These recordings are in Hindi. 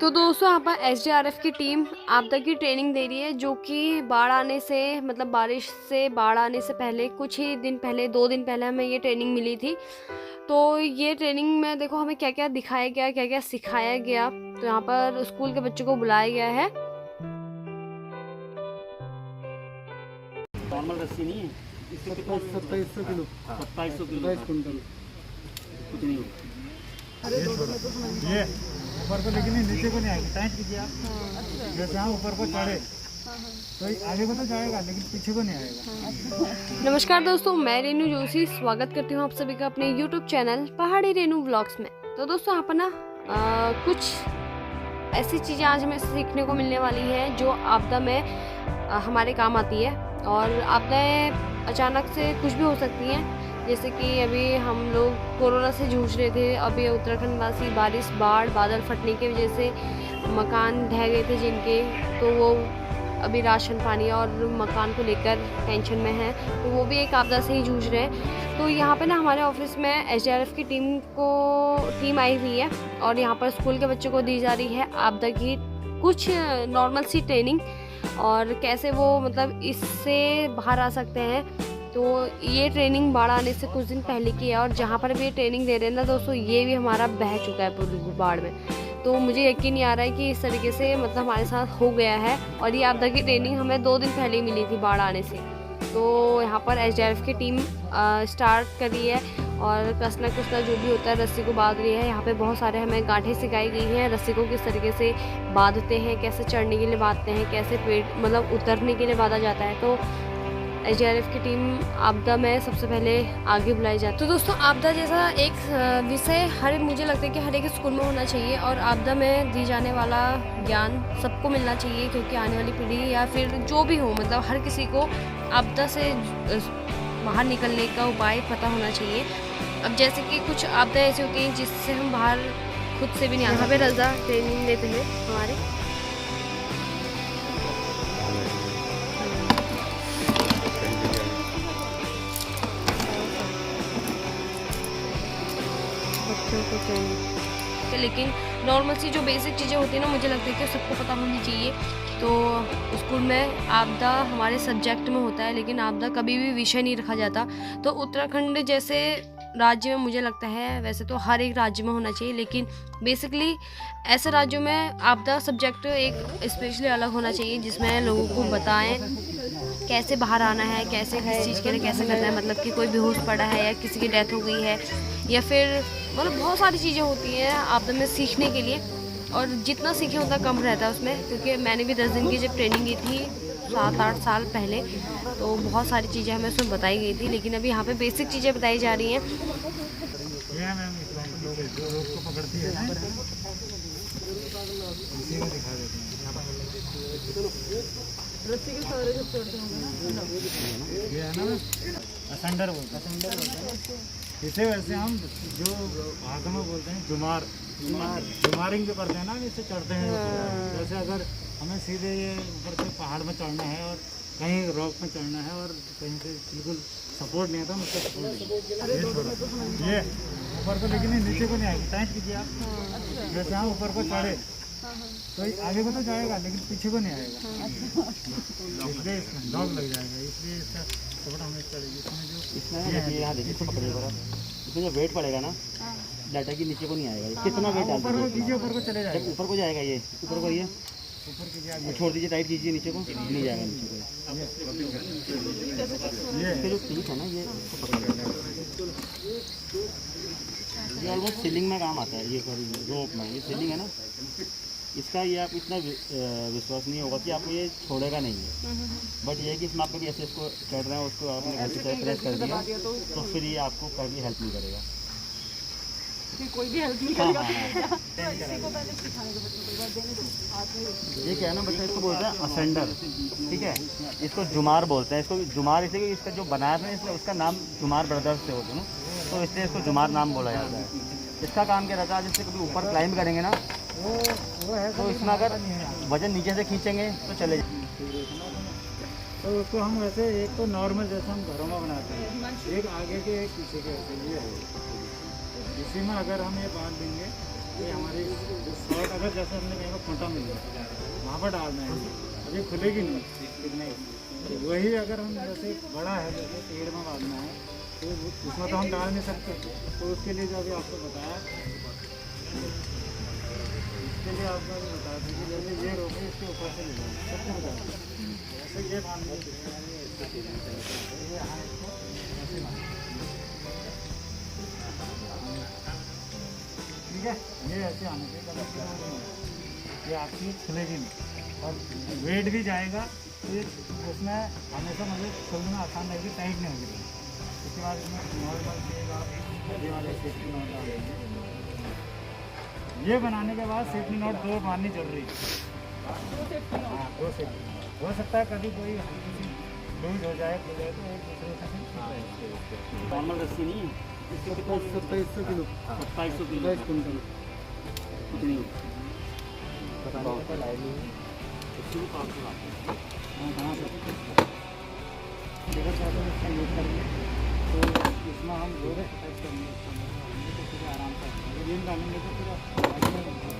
तो दोस्तों यहाँ पर एसडीआरएफ की टीम आपदा की ट्रेनिंग दे रही है, जो कि बाढ़ आने से मतलब बारिश से बाढ़ आने से पहले कुछ ही दिन पहले 2 दिन पहले हमें ये ट्रेनिंग मिली थी। तो ये ट्रेनिंग में देखो हमें क्या क्या दिखाया गया, क्या क्या सिखाया गया। तो यहाँ पर स्कूल के बच्चों को बुलाया गया है। नॉर्मल रस्सी नहीं है, 2700 किलो 2700 किलो 22 कुंटल कुछ नहीं ये ऊपर को, लेकिन नीचे को नहीं आएगी। टाइट कीजिए आप, जैसे हम ऊपर को चढ़े तो आगे को तो जाएगा लेकिन पीछे को नहीं आएगा। नमस्कार दोस्तों, मैं रेनू जोशी स्वागत करती हूँ आप सभी का अपने YouTube चैनल पहाड़ी रेनू व्लॉग्स में। तो दोस्तों यहाँ पर ना कुछ ऐसी चीज़ें आज हमें सीखने को मिलने वाली हैं जो आपदा में हमारे काम आती है। और आपदाएं अचानक से कुछ भी हो सकती हैं, जैसे कि अभी हम लोग कोरोना से जूझ रहे थे। अभी उत्तराखंड वासी बारिश, बाढ़, बादल फटने की वजह से मकान ढह गए थे जिनके, तो वो अभी राशन पानी और मकान को लेकर टेंशन में है, तो वो भी एक आपदा से ही जूझ रहे हैं। तो यहाँ पे ना हमारे ऑफिस में एसडीआरएफ की टीम आई हुई है और यहाँ पर स्कूल के बच्चों को दी जा रही है आपदा की कुछ नॉर्मल सी ट्रेनिंग, और कैसे वो मतलब इससे बाहर आ सकते हैं। तो ये ट्रेनिंग बाढ़ आने से कुछ दिन पहले की है, और जहाँ पर भी ये ट्रेनिंग दे रहे हैं ना दोस्तों, ये भी हमारा बह चुका है पूरी बाढ़ में। तो मुझे यकीन नहीं आ रहा है कि इस तरीके से मतलब हमारे साथ हो गया है। और ये आपदा की ट्रेनिंग हमें 2 दिन पहले ही मिली थी बाढ़ आने से। तो यहाँ पर एसडीआरएफ की टीम स्टार्ट कर रही है और कसना कुसना जो भी होता है रस्सी को बांध रही है। यहाँ पे बहुत सारे हमें गांठें सिखाई गई हैं, रस्सी को किस तरीके से बांधते हैं, कैसे चढ़ने के लिए बांधते हैं, कैसे पेड़ मतलब उतरने के लिए बांधा जाता है। तो एसडीआरएफ की टीम आपदा में सबसे पहले आगे बुलाई जाती है। तो दोस्तों आपदा जैसा एक विषय मुझे लगता है कि हर एक स्कूल में होना चाहिए, और आपदा में दी जाने वाला ज्ञान सबको मिलना चाहिए, क्योंकि आने वाली पीढ़ी या फिर जो भी हो मतलब हर किसी को आपदा से बाहर निकलने का उपाय पता होना चाहिए। अब जैसे कि कुछ आपदा ऐसी होती हैं जिससे हम बाहर खुद से भी नहीं आ। यहाँ पे रजा ट्रेनिंग देते हैं हमारे। लेकिन नॉर्मल सी जो बेसिक चीज़ें होती हैं ना, मुझे लगता है कि सबको पता होनी चाहिए। तो स्कूल में आपदा हमारे सब्जेक्ट में होता है, लेकिन आपदा कभी भी विषय नहीं रखा जाता। तो उत्तराखंड जैसे राज्य में मुझे लगता है, वैसे तो हर एक राज्य में होना चाहिए, लेकिन बेसिकली ऐसे राज्यों में आपदा सब्जेक्ट एक स्पेशली अलग होना चाहिए, जिसमें लोगों को बताएं कैसे बाहर आना है, कैसे किस चीज़ के लिए कैसे करना है। मतलब कि कोई बेहोश पड़ा है या किसी की डेथ हो गई है, या फिर मतलब बहुत सारी चीज़ें होती हैं आपदा में सीखने के लिए। और जितना सीखें उतना कम रहता है उसमें, क्योंकि मैंने भी 10 दिन की जब ट्रेनिंग की थी 7-8 साल पहले, तो बहुत सारी चीज़ें हमें उसमें बताई गई थी। लेकिन अभी यहाँ पे बेसिक चीज़ें बताई जा रही हैं। पकड़ती है ना, इसी में दिखा देते हैं। रस्सी के सहारे जब चढ़ते होंगे ना, ये है ना असेंडर बोलते हैं। इसे वैसे हम जो भाषा में बोलते हैं जुमारिंग जो करते हैं ना, इससे चढ़ते हैं। जैसे अगर हमें सीधे ये ऊपर से पहाड़ में चढ़ना है और कहीं रॉक में चढ़ना है और कहीं से बिल्कुल सपोर्ट नहीं है, तो हम उसका सपोर्ट ये ऊपर को, लेकिन नीचे को नहीं आएगी। टाइट कीजिए आप, जैसे हम ऊपर को चढ़े तो आगे को तो जाएगा लेकिन पीछे को नहीं आएगा। इसलिए इसमें डॉग लग जाएगा, इसलिए इसका सपोर्ट हमें चढ़ेगी। इसमें यहाँ देखिए, इसको पकड़िए बड़ा, इसमें जो वेट पड़ेगा ना डाटा की नीचे को नहीं आएगा। कितना वेट ऊपर को कीजिए, ऊपर को चले जाएगा। जब ऊपर को जाएगा ये ऊपर को, ये ऊपर कीजिए, छोड़ दीजिए, टाइट कीजिए, नीचे को नहीं जाएगा। नीचे को ये जो पीस है ना, ये इसको पकड़ेगा। ये ऑलमोस्ट सीलिंग में काम आता है, ये रोप में ये सीलिंग है ना, इसका ये आप इतना विश्वास नहीं होगा कि आपको ये छोड़ेगा नहीं है। बट ये है कि इसमें आप कभी ऐसे इसको चढ़ रहे हैं, उसको आपने ऐसे प्रेस कर दिया तो फिर ये आपको कभी हेल्प नहीं करेगा, कोई भी हेल्प नहीं करेगा। ये क्या है ना बच्चा, इसको बोलते हैं असेंडर, ठीक है। इसको जुमार बोलते हैं। इसको जुमार इसलिए इसका जो बनाया था इसलिए उसका नाम जुमार ब्रदर्स से होते हैं, तो इसलिए इसको जुमार नाम बोला जाता है। इसका काम क्या रहता है, जैसे कभी ऊपर क्लाइंब करेंगे ना, वो है तो इसमें अगर वजन नीचे से खींचेंगे तो चले तो उसको हम वैसे एक तो नॉर्मल जैसे हम घरों में बनाते हैं, एक आगे के एक पीछे के, ऐसे ये है। इसी में अगर हम ये बांध देंगे, ये हमारी जो शॉर्ट अगर जैसे हमने कहीं पर खूंटा मिल गया वहाँ पर डालना है, अभी खुलेगी नहीं कितने। वही अगर हम जैसे बड़ा है, जैसे पेड़ में बांधना है तो उसमें तो हम डाल नहीं सकते, तो उसके लिए जो अभी आपको बताया, इसके लिए आपको अभी बता दें कि जैसे ये रोके इसके ऊपर से ले जाए, सबको बता दें जैसे ये बांध लो, ठीक है, ये ऐसे आने के ये आपकी खुलेगी नहीं और वेट भी जाएगा, तो उसमें हमेशा मतलब खोलने में आसान रहेगी, टाइट नहीं होगी। उसके बाद इसमें नॉर्मल ये वाले सेफ्टी नॉट डालेंगे। ये बनाने के बाद सेफ्टी नॉट 2 मारनी जरूरी है। हाँ, 2 सेफ्टी हो सकता है कभी कोई हल्की सी लूज हो जाए तो एक दूसरे से नॉर्मल रस्सी नहीं है, इसके कितना 2700 किलो, 2700 किलो कुंटल कितनी पता नहीं, इसकी भी 500 लाख। हाँ, कहाँ से देखो चाहते हैं इसका यूज़ करेंगे तो इसमें हम जोड़े एक्सरसाइज करेंगे, तो फिर आराम से ये डालेंगे तो पूरा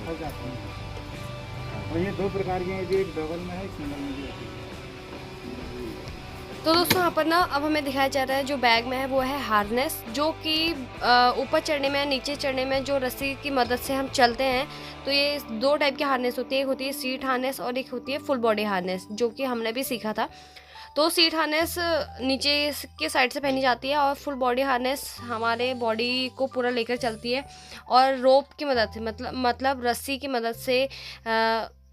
फंस जाते हैं। और ये 2 प्रकार के हैं, जो एक डबल में है, एक सिंगल में भी है। तो दोस्तों यहाँ पर ना अब हमें दिखाया जा रहा है जो बैग में है वो है हार्नेस, जो कि ऊपर चढ़ने में नीचे चढ़ने में जो रस्सी की मदद से हम चलते हैं। तो ये 2 टाइप की हार्नेस होती है, एक होती है सीट हार्नेस और एक होती है फुल बॉडी हार्नेस, जो कि हमने भी सीखा था। तो सीट हार्नेस नीचे के साइड से पहनी जाती है और फुल बॉडी हार्नेस हमारे बॉडी को पूरा लेकर चलती है, और रोप की मदद से मतलब रस्सी की मदद से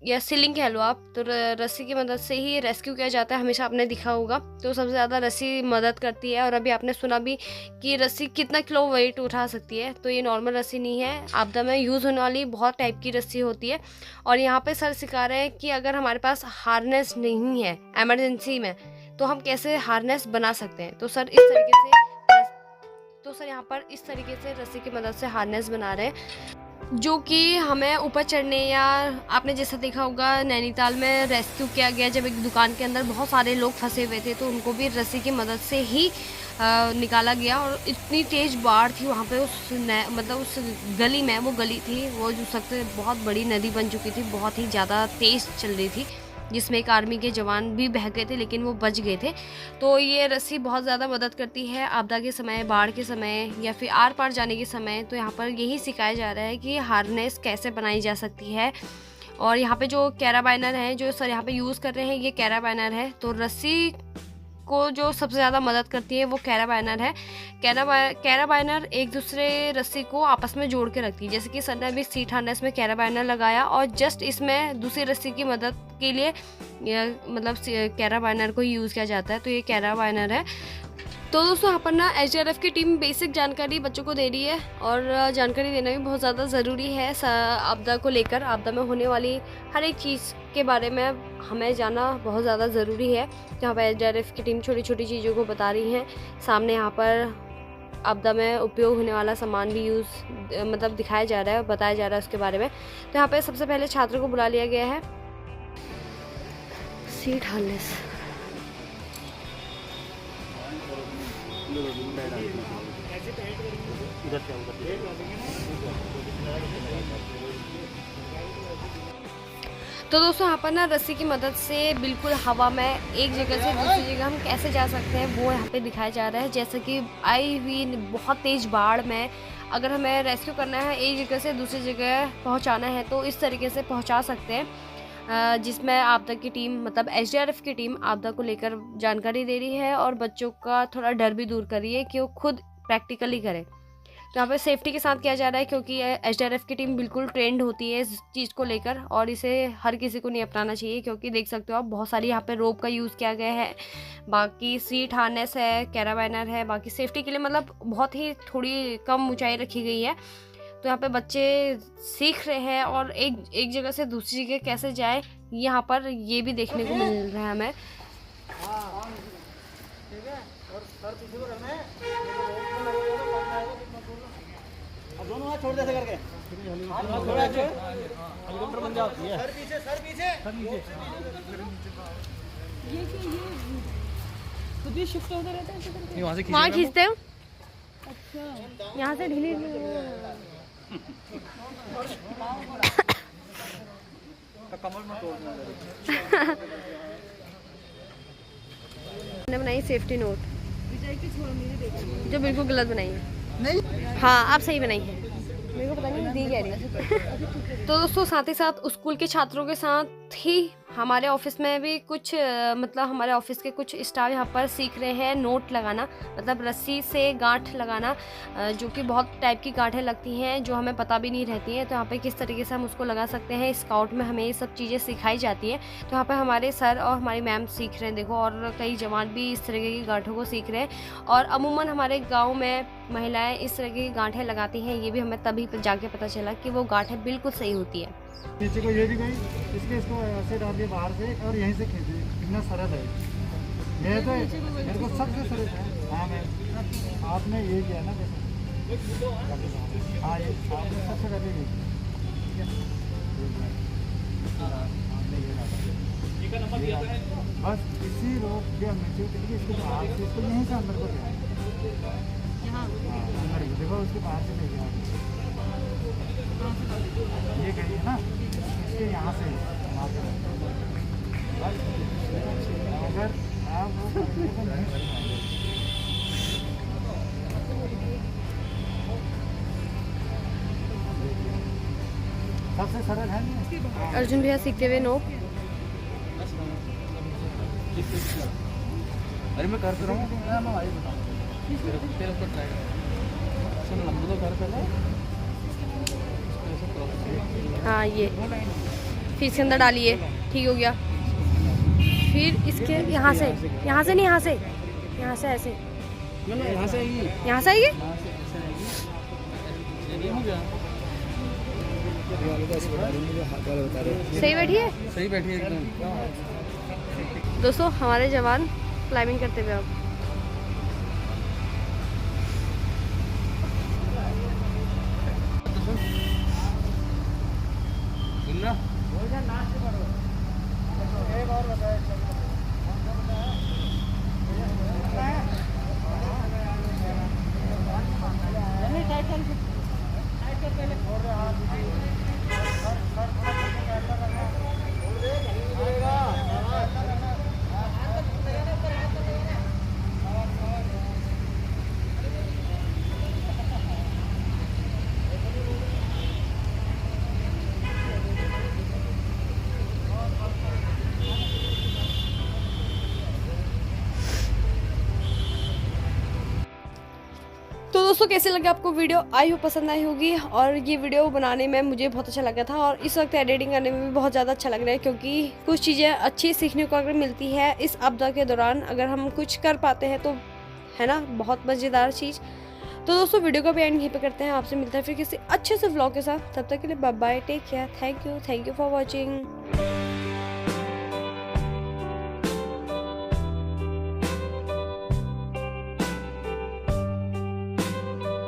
या सीलिंग कह लो आप, तो रस्सी की मदद से ही रेस्क्यू किया जाता है, हमेशा आपने दिखा होगा। तो सबसे ज़्यादा रस्सी मदद करती है, और अभी आपने सुना भी कि रस्सी कितना किलो वेट उठा सकती है। तो ये नॉर्मल रस्सी नहीं है, आपदा में यूज़ होने वाली बहुत टाइप की रस्सी होती है। और यहाँ पे सर सिखा रहे हैं कि अगर हमारे पास हार्नेस नहीं है एमरजेंसी में, तो हम कैसे हार्नेस बना सकते हैं। तो सर यहाँ पर इस तरीके से रस्सी की मदद से हार्नेस बना रहे हैं, जो कि हमें ऊपर चढ़ने, या आपने जैसा देखा होगा नैनीताल में रेस्क्यू किया गया जब एक दुकान के अंदर बहुत सारे लोग फंसे हुए थे, तो उनको भी रस्सी की मदद से ही निकाला गया। और इतनी तेज़ बाढ़ थी वहाँ पे उस गली में, वो गली थी वो जो सबसे बहुत बड़ी नदी बन चुकी थी, बहुत ही ज़्यादा तेज़ चल रही थी, जिसमें एक आर्मी के जवान भी बह गए थे, लेकिन वो बच गए थे। तो ये रस्सी बहुत ज़्यादा मदद करती है आपदा के समय, बाढ़ के समय, या फिर आर पार जाने के समय। तो यहाँ पर यही सिखाया जा रहा है कि हार्नेस कैसे बनाई जा सकती है। और यहाँ पे जो कैराबाइनर है, जो सर यहाँ पे यूज़ कर रहे हैं, ये कैराबाइनर है। तो रस्सी को जो सबसे ज़्यादा मदद करती है वो कैराबाइनर है। कैराबाइनर एक दूसरे रस्सी को आपस में जोड़ के रखती है। जैसे कि सर ने अभी सीट हार्नेस में कैराबाइनर लगाया, और जस्ट इसमें दूसरी रस्सी की मदद के लिए मतलब कैराबाइनर को यूज़ किया जाता है। तो ये कैराबाइनर है। तो दोस्तों यहाँ पर ना SDRF की टीम बेसिक जानकारी बच्चों को दे रही है, और जानकारी देना भी बहुत ज़्यादा ज़रूरी है आपदा को लेकर। आपदा में होने वाली हर एक चीज़ के बारे में हमें जानना बहुत ज़्यादा ज़रूरी है। यहाँ पर SDRF की टीम छोटी छोटी चीज़ों को बता रही हैं। सामने यहाँ पर आपदा में उपयोग होने वाला सामान भी दिखाया जा रहा है, बताया जा रहा है उसके बारे में। तो यहाँ पर सबसे पहले छात्र को बुला लिया गया है। सीट हार्नेस तो दोस्तों यहाँ पर ना रस्सी की मदद से बिल्कुल हवा में एक जगह से दूसरी जगह हम कैसे जा सकते हैं वो यहाँ पे दिखाया जा रहा है। जैसे कि आई हुई बहुत तेज़ बाढ़ में अगर हमें रेस्क्यू करना है, एक जगह से दूसरी जगह पहुँचाना है, तो इस तरीके से पहुँचा सकते हैं, जिसमें आपदा की टीम SDRF की टीम आपदा को लेकर जानकारी दे रही है, और बच्चों का थोड़ा डर भी दूर कर रही है कि वो खुद प्रैक्टिकली करें। तो यहाँ पे सेफ्टी के साथ किया जा रहा है, क्योंकि SDRF की टीम बिल्कुल ट्रेंड होती है इस चीज़ को लेकर, और इसे हर किसी को नहीं अपनाना चाहिए। क्योंकि देख सकते हो आप बहुत सारी यहाँ पे रोप का यूज़ किया गया है, बाकी सीट हार्नेस है, कैराबाइनर है, बाकी सेफ्टी के लिए बहुत ही थोड़ी कम ऊंचाई रखी गई है। तो यहाँ पे बच्चे सीख रहे हैं, और एक जगह से दूसरी जगह कैसे जाए यहाँ पर ये भी देखने को मिल रहा है हमें। दोनों हाथ छोड़ दे करके, हेलीकॉप्टर बन जाती है। सर पीछे ये खुद ही शिफ्ट होता रहता है, वहाँ खींचते हो। अच्छा यहाँ से ढीली मैंने बनाई सेफ्टी नोट विजय की छोड़ मेरी देखो। जो बिल्कुल गलत बनाई है। नहीं हाँ आप सही बनाई है, मेरे को पता नहीं दी कह रही है। तो दोस्तों साथ ही साथ स्कूल के छात्रों के साथ ही हमारे ऑफिस में भी कुछ मतलब हमारे ऑफिस के कुछ स्टाफ यहाँ पर सीख रहे हैं नोट लगाना, मतलब रस्सी से गांठ लगाना, जो कि बहुत टाइप की गांठें लगती हैं जो हमें पता भी नहीं रहती हैं। तो यहाँ पे किस तरीके से हम उसको लगा सकते हैं, स्काउट में हमें ये सब चीज़ें सिखाई जाती हैं। तो यहाँ पे हमारे सर और हमारी मैम सीख रहे हैं देखो, और कई जवान भी इस तरीके की गांठों को सीख रहे हैं। और अमूमन हमारे गाँव में महिलाएँ इस तरह की गांठें लगाती हैं, ये भी हमें तभी जाके पता चला कि वो गांठें बिल्कुल सही होती है। नीचे को ये भी गई, इसको ऐसे डाल दिए बाहर से और यहीं से खींचे, कितना सरल है ये तो मेरे को सबसे सरल है। हाँ मैम आपने ये किया ना जैसे, हाँ ये आपने सबसे पहले ये किया। बस इसी रोक के नीचे उतरिए, इसको बाहर से इसको यहीं से अंदर को गया, अंदर देखो उसके बाहर से ले गया, ये कहिए ना इसके यहाँ से अगर आप वो करने को नहीं सिखाएंगे। सबसे सरल है नहीं। अर्जुन भैया सीखते हुए नोट। अरे मैं कर रहा हूँ, मैं भाई बताऊँ तेरे को ट्राई कर सुन लंबू तो कर पहले। हाँ ये फिर इसके अंदर डालिए, ठीक हो गया। फिर इसके यहाँ से नहीं, यहाँ से ऐसे, यहाँ से आएगी, यहाँ से आइए। सही बैठी है, सही बैठी है एकदम। दोस्तों हमारे जवान क्लाइंबिंग करते हुए अब एक और बताया तो दोस्तों कैसे लगे आपको वीडियो, आई हो पसंद आई होगी। और ये वीडियो बनाने में मुझे बहुत अच्छा लगा था और इस वक्त एडिटिंग करने में भी बहुत ज़्यादा अच्छा लग रहा है, क्योंकि कुछ चीज़ें अच्छी सीखने को अगर मिलती है इस आपदा के दौरान, अगर हम कुछ कर पाते हैं तो है ना, बहुत मज़ेदार चीज़। तो दोस्तों वीडियो का भी एंड यहीं पे करते हैं, आपसे मिलता है फिर किसी अच्छे से व्लॉग के साथ। तब तक के लिए bye bye, take care, thank you for watching.